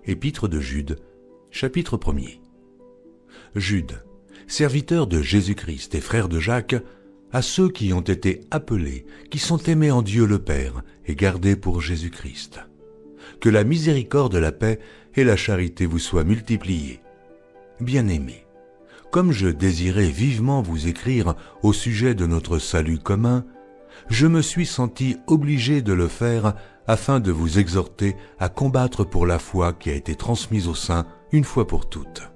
Épître de Jude, chapitre 1er. Jude, serviteur de Jésus-Christ et frère de Jacques, à ceux qui ont été appelés, qui sont aimés en Dieu le Père et gardés pour Jésus-Christ. Que la miséricorde, la paix et la charité vous soient multipliées. Bien-aimés, comme je désirais vivement vous écrire au sujet de notre salut commun, je me suis senti obligé de le faire afin de vous exhorter à combattre pour la foi qui a été transmise aux saints une fois pour toutes.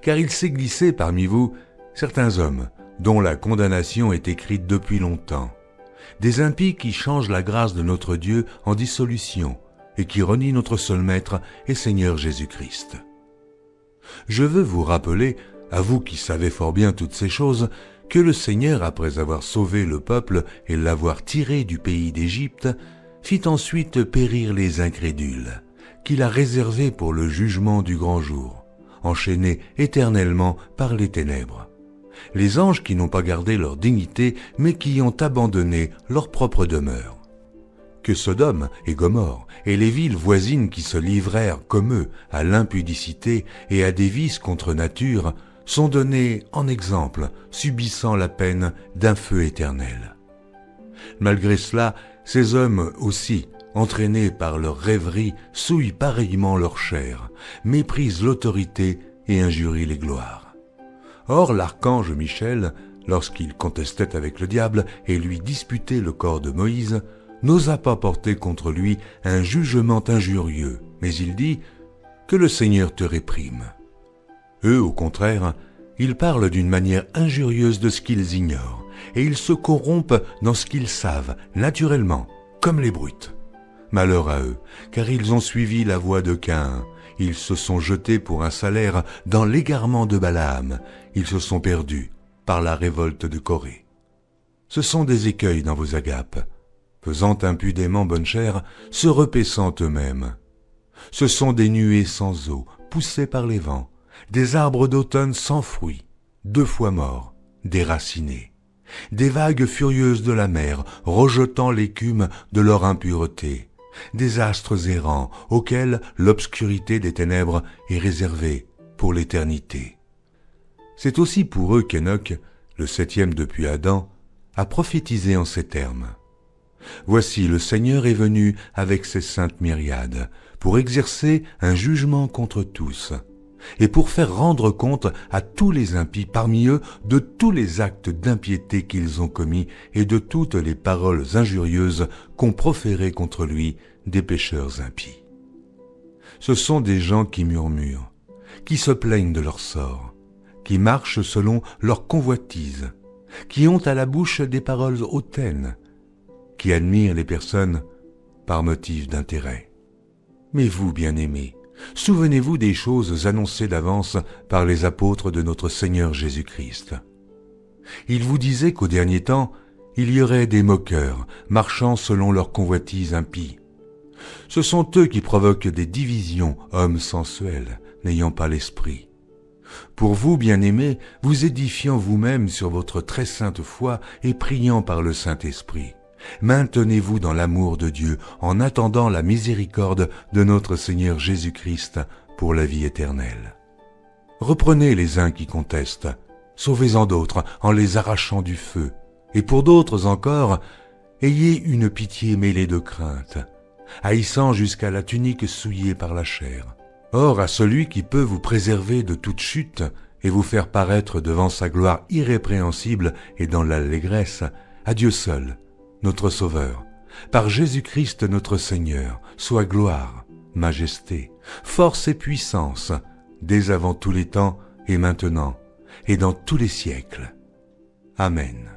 Car il s'est glissé parmi vous certains hommes dont la condamnation est écrite depuis longtemps, des impies qui changent la grâce de notre Dieu en dissolution et qui renient notre seul Maître et Seigneur Jésus-Christ. Je veux vous rappeler, à vous qui savez fort bien toutes ces choses, que le Seigneur, après avoir sauvé le peuple et l'avoir tiré du pays d'Égypte, fit ensuite périr les incrédules, qu'il a réservés pour le jugement du grand jour, enchaînés éternellement par les ténèbres. Les anges qui n'ont pas gardé leur dignité, mais qui ont abandonné leur propre demeure. Que Sodome et Gomorrhe et les villes voisines qui se livrèrent comme eux à l'impudicité et à des vices contre nature sont donnés en exemple, subissant la peine d'un feu éternel. Malgré cela, ces hommes aussi, entraînés par leur rêverie, souillent pareillement leur chair, méprisent l'autorité et injurient les gloires. Or l'archange Michel, lorsqu'il contestait avec le diable et lui disputait le corps de Moïse, n'osa pas porter contre lui un jugement injurieux, mais il dit « Que le Seigneur te réprime ». Eux, au contraire, ils parlent d'une manière injurieuse de ce qu'ils ignorent, et ils se corrompent dans ce qu'ils savent, naturellement, comme les brutes. Malheur à eux, car ils ont suivi la voie de Caïn, ils se sont jetés pour un salaire dans l'égarement de Balaam, ils se sont perdus par la révolte de Corée. Ce sont des écueils dans vos agapes, faisant impudemment bonne chère, se repaissant eux-mêmes. Ce sont des nuées sans eau, poussées par les vents, des arbres d'automne sans fruits, 2 fois morts, déracinés, des vagues furieuses de la mer, rejetant l'écume de leur impureté, des astres errants auxquels l'obscurité des ténèbres est réservée pour l'éternité. C'est aussi pour eux qu'Enoch, le 7e depuis Adam, a prophétisé en ces termes. Voici, le Seigneur est venu avec ses saintes myriades pour exercer un jugement contre tous et pour faire rendre compte à tous les impies parmi eux de tous les actes d'impiété qu'ils ont commis et de toutes les paroles injurieuses qu'ont proférées contre lui des pécheurs impies. Ce sont des gens qui murmurent, qui se plaignent de leur sort, qui marchent selon leur convoitise, qui ont à la bouche des paroles hautaines, qui admirent les personnes par motif d'intérêt. Mais vous, bien-aimés, souvenez-vous des choses annoncées d'avance par les apôtres de notre Seigneur Jésus-Christ. Ils vous disaient qu'au dernier temps, il y aurait des moqueurs, marchant selon leur convoitise impie. Ce sont eux qui provoquent des divisions, hommes sensuels, n'ayant pas l'esprit. Pour vous, bien-aimés, vous édifiant vous-même sur votre très sainte foi et priant par le Saint-Esprit, maintenez-vous dans l'amour de Dieu en attendant la miséricorde de notre Seigneur Jésus-Christ pour la vie éternelle. Reprenez les uns qui contestent, sauvez-en d'autres en les arrachant du feu, et pour d'autres encore, ayez une pitié mêlée de crainte, haïssant jusqu'à la tunique souillée par la chair. Or, à celui qui peut vous préserver de toute chute et vous faire paraître devant sa gloire irrépréhensible et dans l'allégresse, à Dieu seul, notre Sauveur, par Jésus-Christ notre Seigneur, soit gloire, majesté, force et puissance, dès avant tous les temps et maintenant, et dans tous les siècles. Amen.